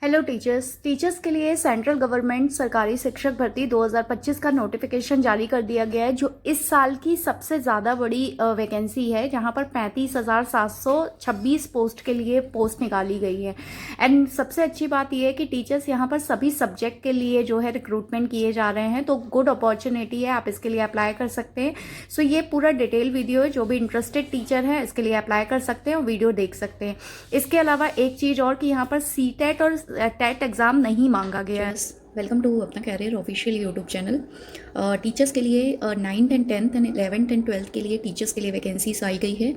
Hello teachers के लिए central government सरकारी शिक्षक भर्ती 2025 का नोटिफिकेशन जारी कर दिया गया है, जो इस साल की सबसे ज़्यादा बड़ी वैकेंसी है, जहां पर 35,726 पोस्ट के लिए पोस्ट निकाली गई है। एंड सबसे अच्छी बात यह है कि टीचर्स यहां पर सभी सब्जेक्ट के लिए जो है रिक्रूटमेंट किए जा रहे हैं, तो गुड अपॉर्चुनिटी है, आप इसके लिए अप्लाई कर सकते हैं। सो ये पूरा डिटेल वीडियो है, जो भी इंटरेस्टेड टीचर है इसके लिए अप्लाई कर सकते हैं और वीडियो देख सकते हैं। इसके अलावा एक चीज़ और कि यहाँ पर सीटेट और टेट एग्ज़ाम नहीं मांगा गया है। वेलकम टू अपना career official YouTube channel. Teachers के लिए 9th and 10th and 11th and 12th के लिए टीचर्स के लिए वैकेंसीज आई गई है।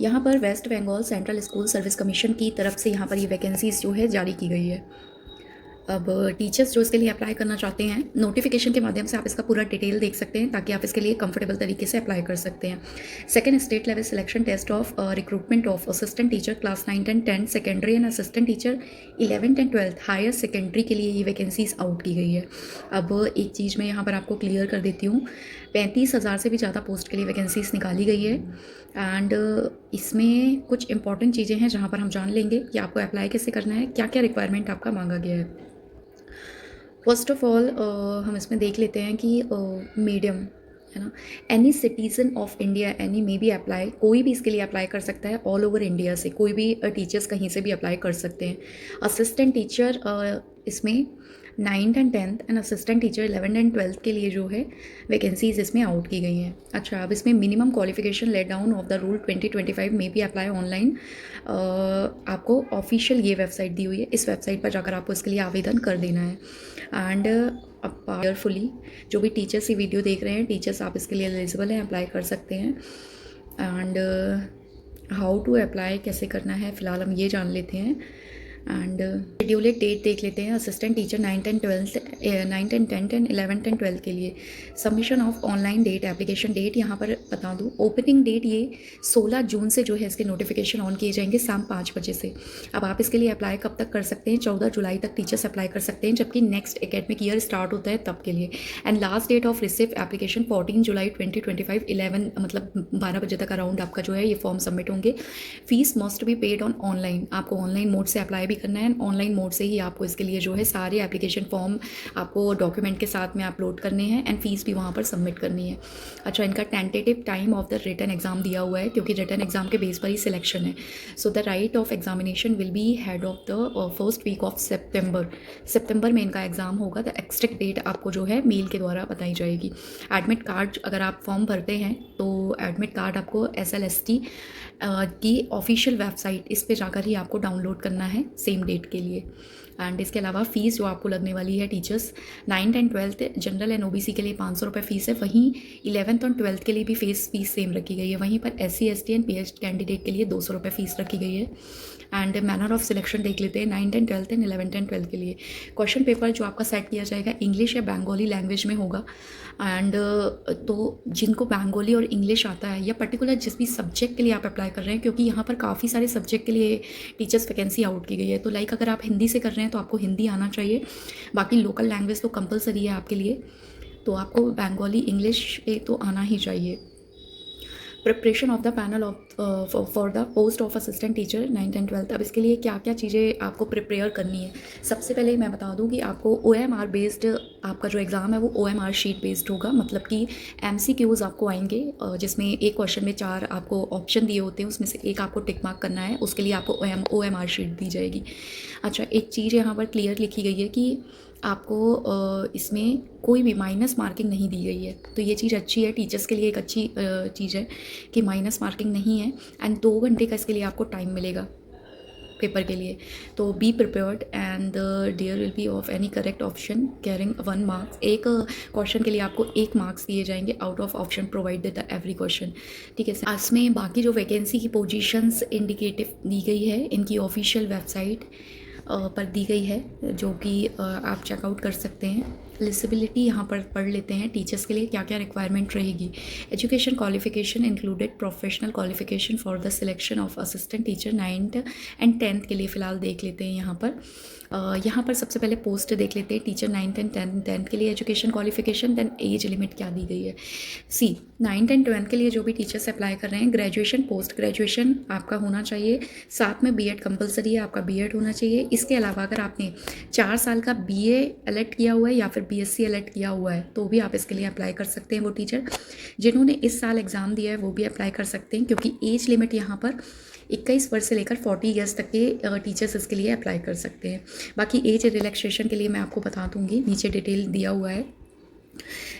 यहाँ पर West Bengal central school service commission की तरफ से यहाँ पर ये वैकेंसीज जो है जारी की गई है। अब टीचर्स जो इसके लिए अप्लाई करना चाहते हैं, नोटिफिकेशन के माध्यम से आप इसका पूरा डिटेल देख सकते हैं ताकि आप इसके लिए कंफर्टेबल तरीके से अप्लाई कर सकते हैं। Second state level selection test of recruitment of assistant teacher class 9 and 10 secondary and assistant teacher 11th and 12th higher secondary के लिए ये वैकेंसीज आउट की गई है। अब एक चीज़ मैं यहाँ पर आपको क्लियर कर देती हूँ, 35,000 से भी ज़्यादा पोस्ट के लिए वैकेंसीज निकाली गई है। एंड इसमें कुछ इंपॉर्टेंट चीज़ें हैं जहाँ पर हम जान लेंगे कि आपको अप्लाई कैसे करना है, क्या क्या रिक्वायरमेंट आपका मांगा गया है। फर्स्ट ऑफ ऑल हम इसमें देख लेते हैं कि मीडियम है ना, any citizen of India any में भी अप्लाई, कोई भी इसके लिए अप्लाई कर सकता है। ऑल ओवर इंडिया से कोई भी टीचर्स कहीं से भी अप्लाई कर सकते हैं। असिस्टेंट टीचर इसमें 9th and 10th and assistant teacher 11th and 12th के लिए जो है वैकेंसीज इसमें आउट की गई हैं। अच्छा, अब इसमें minimum qualification let down of the rule 2025 में भी अप्लाई ऑनलाइन। आपको ऑफिशियल ये वेबसाइट दी हुई है, इस वेबसाइट पर जाकर आपको इसके लिए आवेदन कर देना है। एंड अब केयरफुली जो भी टीचर्स ये वीडियो देख रहे हैं, टीचर्स आप इसके लिए एलिजिबल हैं, अप्लाई कर सकते हैं। एंड हाउ टू अप्लाई, कैसे करना है, फ़िलहाल हम ये जान लेते हैं। एंड शेड्यूलेड डेट देख लेते हैं। Assistant teacher 9th and 10th and 11th and 12th के लिए submission of online date, application date यहाँ पर बता दूँ, ओपनिंग डेट ये 16 जून से जो है इसके नोटिफिकेशन ऑन किए जाएंगे शाम 5 बजे से। अब आप इसके लिए अप्लाई कब तक कर सकते हैं, 14 जुलाई तक टीचर्स अप्लाई कर सकते हैं, जबकि नेक्स्ट एकेडमिक ईयर स्टार्ट होता है तब के लिए। And last date of receive application 14 July 2025 11 मतलब 12 बजे तक अराउंड आपका जो है ये फॉर्म सबमिट होंगे। Fees must be paid on online, आपको ऑनलाइन मोड से अप्लाई करना है। ऑनलाइन मोड से ही आपको इसके लिए जो है सारे एप्लीकेशन फॉर्म आपको डॉक्यूमेंट के साथ में अपलोड करने हैं एंड फीस भी वहाँ पर सबमिट करनी है। अच्छा, इनका tentative time of the written exam दिया हुआ है, क्योंकि रिटन एग्जाम के बेस पर ही सिलेक्शन है। So the write of examination will be held of the first week of सितंबर में इनका एग्जाम होगा। द एक्सटेक्ट डेट आपको जो है मेल के द्वारा बताई जाएगी। एडमिट कार्ड अगर आप फॉर्म भरते हैं तो एडमिट कार्ड आपको SLST की ऑफिशियल वेबसाइट, इस पे जाकर ही आपको डाउनलोड करना है सेम डेट के लिए। एंड इसके अलावा फ़ीस जो आपको लगने वाली है, teachers 9th and 12th general and OBC के लिए 500 रुपये फ़ीस है, वहीं 11th और 12th के लिए भी फीस सेम रखी गई है। वहीं पर SC ST and PhD candidate के लिए 200 रुपये फ़ीस रखी गई है। एंड मैनर ऑफ सिलेक्शन देख लेते हैं 9th and 12th and 11th and 12th के लिए। क्वेश्चन पेपर जो आपका सेट किया जाएगा इंग्लिश या बंगाली लैंग्वेज में होगा। एंड तो जिनको बंगाली और इंग्लिश आता है, या पर्टिकुलर जिस भी सब्जेक्ट के लिए आप अप्लाई कर रहे हैं, क्योंकि यहाँ पर काफ़ी सारे सब्जेक्ट के लिए टीचर्स वैकेंसी आउट की गई है, तो लाइक अगर आप हिंदी से कर रहे हैं तो आपको हिंदी आना चाहिए। बाकी लोकल लैंग्वेज तो कंपलसरी है आपके लिए, तो आपको बंगाली इंग्लिश तो आना ही चाहिए। Preparation of the panel of for the post of assistant teacher 9th and 12th। अब इसके लिए क्या क्या चीज़ें आपको प्रिपेयर करनी है, सबसे पहले मैं बता दूं कि आपको OMR बेस्ड आपका जो एग्ज़ाम है वो OMR शीट बेस्ड होगा। मतलब कि MCQs आपको आएंगे, जिसमें एक क्वेश्चन में 4 आपको ऑप्शन दिए होते हैं, उसमें से एक आपको टिक मार्क करना है, उसके लिए आपको OMR शीट दी जाएगी। अच्छा, एक चीज़ यहाँ पर क्लियर लिखी गई है कि आपको इसमें कोई भी माइनस मार्किंग नहीं दी गई है, तो ये चीज़ अच्छी है, टीचर्स के लिए एक अच्छी चीज़ है कि माइनस मार्किंग नहीं है। एंड 2 घंटे का इसके लिए आपको टाइम मिलेगा पेपर के लिए। तो be prepared and there will be of any correct option carrying 1 marks. एक क्वेश्चन के लिए आपको 1 मार्क्स दिए जाएंगे out of option provided the every question, ठीक है। इसमें बाकी जो वैकेंसी की पोजीशंस इंडिकेटिव दी गई है, इनकी ऑफिशियल वेबसाइट पर दी गई है, जो कि आप चेकआउट कर सकते हैं। एलिजिबिलिटी यहाँ पर पढ़ लेते हैं टीचर्स के लिए क्या क्या रिक्वायरमेंट रहेगी। Education qualification included professional qualification for the selection of assistant teacher 9th and 10th के लिए फ़िलहाल देख लेते हैं। यहाँ पर सबसे पहले पोस्ट देख लेते हैं टीचर 9th एंड 10th के लिए education qualification, then age limit क्या दी गई है। 9th एंड 12th के लिए जो भी टीचर्स अप्लाई कर रहे हैं, ग्रेजुएशन पोस्ट ग्रेजुएशन आपका होना चाहिए, साथ में बीएड कंपलसरी है, आपका बीएड होना चाहिए। इसके अलावा अगर आपने 4 साल का बीए एलेक्ट किया हुआ है या फिर बीएससी एलेक्ट किया हुआ है तो भी आप इसके लिए अप्लाई कर सकते हैं। वो टीचर जिन्होंने इस साल एग्ज़ाम दिया है वो भी अप्लाई कर सकते हैं, क्योंकि एज लिमिट यहाँ पर 21 वर्ष से लेकर 40 ईयर्स तक के टीचर्स इसके लिए अप्लाई कर सकते हैं। बाकी एज रिलैक्सेशन के लिए मैं आपको बता दूंगी, नीचे डिटेल दिया हुआ है।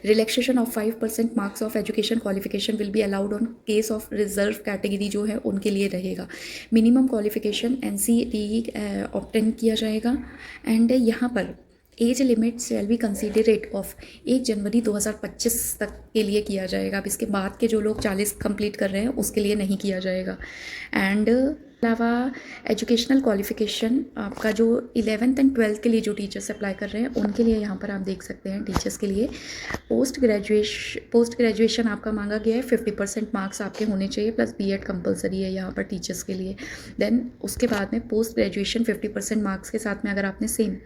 Relaxation of 5% marks of education qualification will be allowed on case of reserve category जो है उनके लिए रहेगा। मिनिमम क्वालिफिकेशन NCTE ऑब्टेन किया जाएगा। एंड यहाँ पर age limit shall be considerate of 1 जनवरी 2025 तक के लिए किया जाएगा। अब इसके बाद के जो लोग 40 कंप्लीट कर रहे हैं उसके लिए नहीं किया जाएगा। एंड अलावा एजुकेशनल क्वालिफिकेशन आपका जो 11th एंड 12th के लिए जो टीचर्स अप्लाई कर रहे हैं उनके लिए यहाँ पर आप देख सकते हैं टीचर्स के लिए पोस्ट ग्रेजुएशन आपका मांगा गया है। 50% मार्क्स आपके होने चाहिए प्लस बीएड कंपलसरी है यहाँ पर टीचर्स के लिए। देन उसके बाद में पोस्ट ग्रेजुएशन 50% मार्क्स के साथ में अगर आपने सेम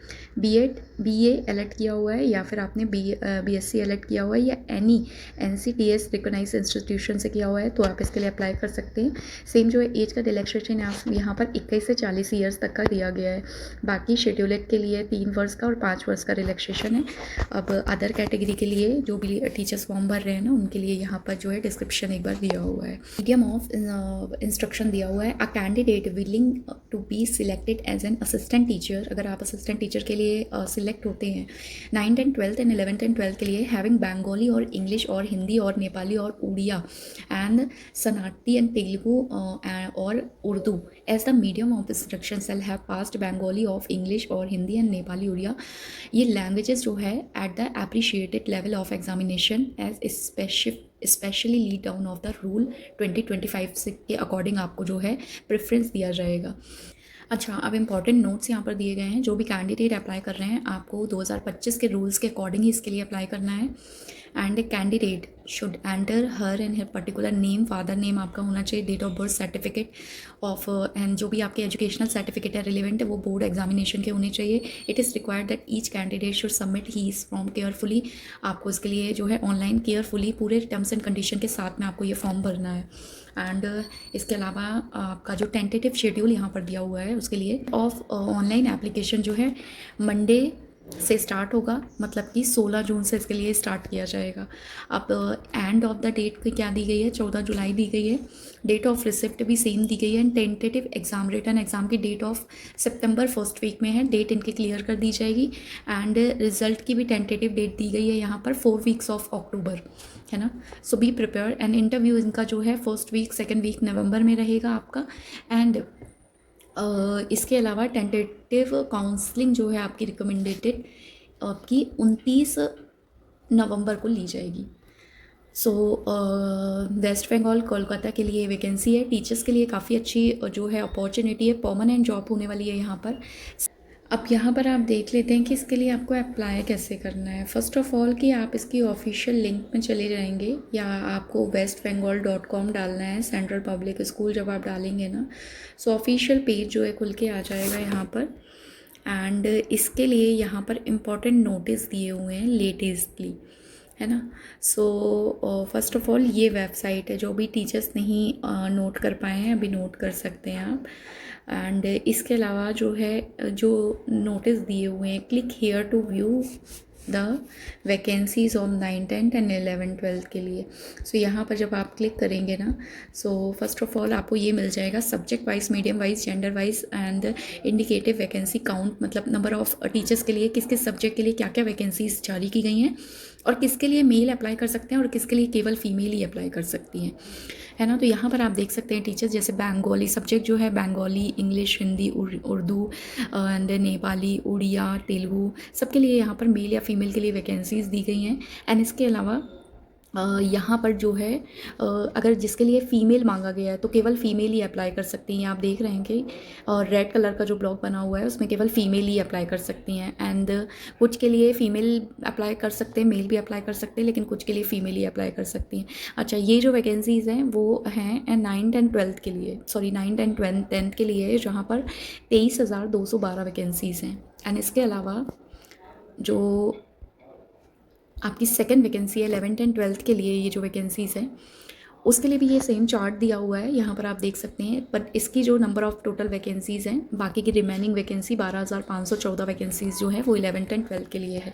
BA एलेक्ट किया हुआ है या फिर आपने BSc एलेक्ट किया हुआ है या एनी NCTS रिकॉग्नाइज इंस्टीट्यूशन से किया हुआ है तो आप इसके लिए अप्लाई कर सकते हैं। सेम जो है एज का रिलैक्सेशन यहाँ पर 21 से 40 ईयर्स तक का दिया गया है। बाकी शेड्यूलेड के लिए 3 वर्ष का और 5 वर्ष का रिलैक्सेशन है। अब अदर कैटेगरी के लिए जो भी टीचर्स फॉर्म भर रहे हैं ना उनके लिए यहाँ पर जो है डिस्क्रिप्शन एक बार दिया हुआ है, मीडियम ऑफ इंस्ट्रक्शन दिया हुआ है। A candidate willing to be selected as an assistant teacher, अगर आप असिस्टेंट टीचर के लिए सिलेक्ट होते हैं 9th and 12th and 11th and 12th के लिए, हैविंग बंगाली और इंग्लिश और हिंदी और नेपाली और उड़िया एंड सनाटी एंड तेलुगु और Urdu as the medium of instruction shall have passed Bengali of English और हिंदी एंड नेपाली उड़िया। ये लैंग्वेजेस जो है at the appreciated level of examination as specially lead down of the rule 2025 से के अकॉर्डिंग आपको जो है प्रेफरेंस दिया जाएगा। अच्छा, अब इंपॉर्टेंट नोट्स यहाँ पर दिए गए हैं। जो भी कैंडिडेट अप्लाई कर रहे हैं आपको 2025 के रूल्स के अकॉर्डिंग ही इसके लिए अप्लाई करना है। And a candidate should enter her and her particular name, father name आपका होना चाहिए, date of birth certificate of and जो भी आपके एजुकेशनल सर्टिफिकेट है रिलेवेंट है वो बोर्ड एग्जामिनेशन के होने चाहिए। It is required that each candidate should submit his form carefully. आपको इसके लिए जो है ऑनलाइन केयरफुली पूरे टर्म्स एंड कंडीशन के साथ में आपको ये फॉर्म भरना है। एंड इसके अलावा आपका जो टेंटेटिव शेड्यूल यहाँ पर दिया हुआ है उसके लिए ऑफ ऑनलाइन एप्लीकेशन जो है मंडे से स्टार्ट होगा, मतलब कि 16 जून से इसके लिए स्टार्ट किया जाएगा। अब एंड ऑफ द डेट क्या दी गई है, 14 जुलाई दी गई है। डेट ऑफ रिसिप्ट भी सेम दी गई है। And tentative exam written exam की डेट ऑफ सितंबर फर्स्ट वीक में है, डेट इनकी क्लियर कर दी जाएगी। एंड रिजल्ट की भी टेंटेटिव डेट दी गई है यहाँ पर 4 वीक्स ऑफ अक्टूबर, है ना। सो बी प्रिपेयर। एंड इंटरव्यू इनका जो है फर्स्ट वीक सेकेंड वीक नवंबर में रहेगा आपका। एंड इसके अलावा टेंटेटिव काउंसलिंग जो है आपकी रिकमेंडेटेड आपकी 29 नवंबर को ली जाएगी। सो वेस्ट बंगाल कोलकाता के लिए वैकेंसी है। टीचर्स के लिए काफ़ी अच्छी जो है अपॉर्चुनिटी है, परमानेंट जॉब होने वाली है यहाँ पर। अब यहाँ पर आप देख लेते हैं कि इसके लिए आपको अप्लाई कैसे करना है। फ़र्स्ट ऑफ़ ऑल कि आप इसकी ऑफिशियल लिंक में चले जाएंगे या आपको westbengal.com डालना है, सेंट्रल पब्लिक स्कूल जब आप डालेंगे ना सो ऑफिशियल पेज जो है खुल के आ जाएगा यहाँ पर। एंड इसके लिए यहाँ पर इम्पॉर्टेंट नोटिस दिए हुए हैं लेटेस्टली, है ना। सो फर्स्ट ऑफ़ ऑल ये वेबसाइट है, जो भी टीचर्स नहीं नोट कर पाए हैं अभी नोट कर सकते हैं आप। एंड इसके अलावा जो है जो नोटिस दिए हुए हैं, click here to view the vacancies on 9th and 11th 12th के लिए। सो यहाँ पर जब आप क्लिक करेंगे ना सो फर्स्ट ऑफ ऑल आपको ये मिल जाएगा subject wise, medium wise, gender wise and indicative vacancy count, मतलब नंबर ऑफ टीचर्स के लिए किस किस सब्जेक्ट के लिए क्या क्या वैकेंसीज जारी की गई हैं और किसके लिए मेल अप्लाई कर सकते हैं और किसके लिए केवल फीमेल ही अप्लाई कर सकती हैं, है ना। तो यहाँ पर आप देख सकते हैं टीचर्स जैसे बंगाली सब्जेक्ट जो है बंगाली, इंग्लिश, हिंदी, उर्दू एंड नेपाली, उड़िया, तेलुगु, सबके लिए यहाँ पर मेल या फीमेल के लिए वैकेंसीज दी गई हैं। एंड इसके अलावा यहाँ पर जो है अगर जिसके लिए फ़ीमेल मांगा गया है तो केवल फ़ीमेल ही अप्लाई कर सकती हैं। आप देख रहे हैं कि रेड कलर का जो ब्लॉक बना हुआ है उसमें केवल फ़ीमेल ही अप्लाई कर सकती हैं। एंड कुछ के लिए फ़ीमेल अप्लाई कर सकते हैं, मेल भी अप्लाई कर सकते हैं, लेकिन कुछ के लिए फ़ीमेल ही अप्लाई कर सकती हैं। अच्छा, ये जो वैकेंसीज़ हैं वो हैं 9th एंड 12th के लिए, सॉरी 9th एंड 10th के लिए, जहाँ पर 23,212 वैकेंसीज़ हैं। एंड इसके अलावा जो आपकी सेकंड वैकेंसी है 11th एंड 12th के लिए, ये जो वैकेंसीज़ हैं उसके लिए भी ये सेम चार्ट दिया हुआ है, यहाँ पर आप देख सकते हैं। बट इसकी जो नंबर ऑफ़ टोटल वैकेंसीज़ हैं, बाकी की रिमेनिंग वैकेंसी 12,514 वैकेंसीज़ जो है वो 11th एंड 12th के लिए है।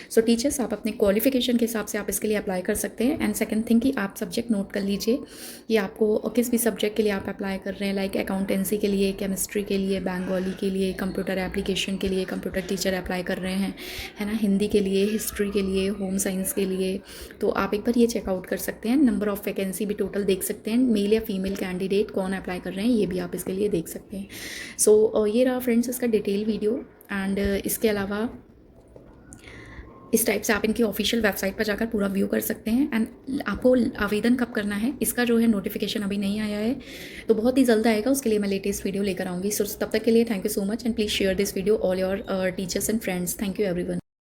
सो टीचर्स, आप अपने क्वालिफिकेशन के हिसाब से आप इसके लिए अप्लाई कर सकते हैं। एंड सेकंड थिंग कि आप सब्जेक्ट नोट कर लीजिए कि आपको किस भी सब्जेक्ट के लिए आप अप्लाई कर रहे हैं, लाइक अकाउंटेंसी के लिए, केमिस्ट्री के लिए, बंगाली के लिए, कंप्यूटर एप्लीकेशन के लिए कंप्यूटर टीचर अप्लाई कर रहे हैं, है ना, हिंदी के लिए, हिस्ट्री के लिए, होम साइंस के लिए। तो आप एक बार ये चेकआउट कर सकते हैं। नंबर ऑफ़ वैकेंसी भी टोटल देख सकते हैं, मेल या फीमेल कैंडिडेट कौन अप्लाई कर रहे हैं ये भी आप इसके लिए देख सकते हैं। सो ये रहा फ्रेंड्स इसका डिटेल वीडियो। एंड इसके अलावा इस टाइप से आप इनकी ऑफिशियल वेबसाइट पर जाकर पूरा व्यू कर सकते हैं। एंड आपको आवेदन कब करना है इसका जो है नोटिफिकेशन अभी नहीं आया है, तो बहुत ही जल्द आएगा, उसके लिए मैं लेटेस्ट वीडियो लेकर आऊँगी। सो तब तक के लिए thank you so much and please share this video all your teachers and friends. Thank you everyone.